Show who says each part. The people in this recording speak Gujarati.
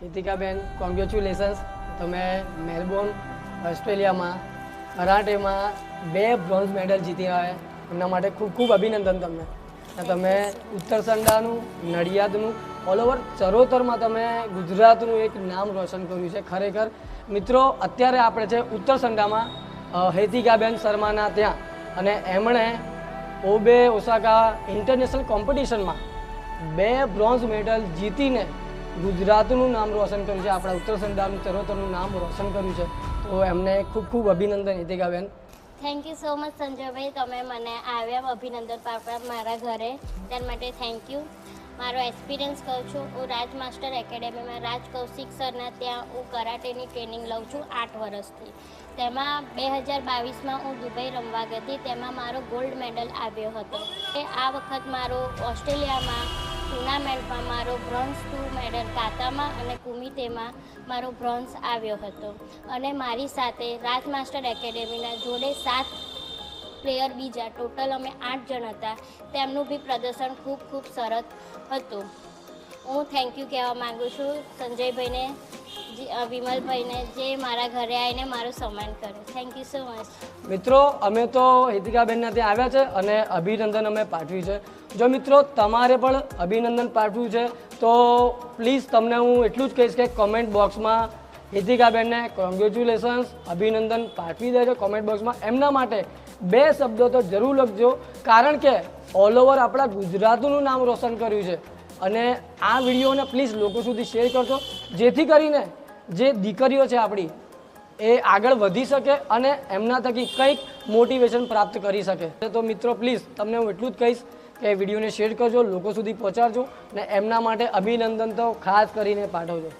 Speaker 1: હિતિકાબેન, કોંગ્રેચ્યુલેશન્સ. તમે મેલબોર્ન ઓસ્ટ્રેલિયામાં કરાટેમાં 2 બ્રોન્ઝ મેડલ જીતી આવ્યા. એમના માટે ખૂબ ખૂબ અભિનંદન તમને. તમે ઉત્તર સંડાનું, નડિયાદનું, ઓલ ઓવર ચરોતરમાં તમે ગુજરાતનું એક નામ રોશન કર્યું છે. ખરેખર મિત્રો, અત્યારે આપણે છે ઉત્તર સંડામાં હેતિકાબેન શર્માના ત્યાં, અને એમણે ઓબે ઓસાકા ઇન્ટરનેશનલ કોમ્પિટિશનમાં 2 બ્રોન્ઝ મેડલ જીતીને ગુજરાતનું નામ રોશન કર્યું છે. આપણા ઉત્તર સંડાનું, ચરોતરનું નામ રોશન કર્યું છે. તો એમને ખૂબ ખૂબ અભિનંદન હિતિકાબેન.
Speaker 2: થેન્ક યુ સો મચ સંજયભાઈ, તમે મને આવ્યા અભિનંદન પાપા મારા ઘરે, તેના માટે થેન્ક યુ. મારો એક્સપિરિયન્સ કહું છું, હું રાજ માસ્ટર એકેડેમીમાં રાજ કૌશિક સરના ત્યાં હું કરાટેની ટ્રેનિંગ લઉં છું 8 વર્ષથી. તેમાં 2022માં હું દુબઈ રમવા ગઈ હતી, તેમાં મારો ગોલ્ડ મેડલ આવ્યો હતો. આ વખત મારો ઓસ્ટ્રેલિયામાં ટુર્નામેન્ટમાં મારો બ્રોન્ઝ 2 મેડલ કાતામાં અને કુમિતેમાં મારો બ્રોન્ઝ આવ્યો હતો. અને મારી સાથે રાજ માસ્ટર એકેડેમીના જોડે 7 પ્લેયર બીજા, ટોટલ અમે 8 જણ હતા. તેમનું બી પ્રદર્શન ખૂબ ખૂબ સરસ હતું. હું થેન્ક યુ કહેવા માગું છું સંજયભાઈને, વિમલભાઈને, જે મારા ઘરે આવીને મારું સન્માન કર્યું. Thank you so much.
Speaker 1: મિત્રો, અમે તો હિતિકાબેનના ત્યાં આવ્યા છે અને અભિનંદન અમે પાઠવ્યું છે. જો મિત્રો તમારે પણ અભિનંદન પાઠવ્યું છે તો પ્લીઝ તમને હું એટલું જ કહીશ કે કોમેન્ટ બોક્સમાં હિતિકાબેનને કોંગ્રેચ્યુલેશન્સ, અભિનંદન પાઠવી દેજો કોમેન્ટ બોક્સમાં. એમના માટે 2 શબ્દો તો જરૂર લખજો, કારણ કે ઓલ ઓવર આપણા ગુજરાતનું નામ રોશન કર્યું છે. અને આ વિડીયોને પ્લીઝ લોકો સુધી શેર કરજો, જેથી કરીને જે દીકરીઓ છે આપણી એ આગળ વધી શકે અને એમના થકી કંઈક મોટિવેશન પ્રાપ્ત કરી શકે. તો મિત્રો પ્લીઝ તમને હું એટલું જ કહીશ કે વિડીયોને શેર કરજો, લોકો સુધી પહોંચાડજો અને એમના માટે અભિનંદન તો ખાસ કરીને પાઠવજો.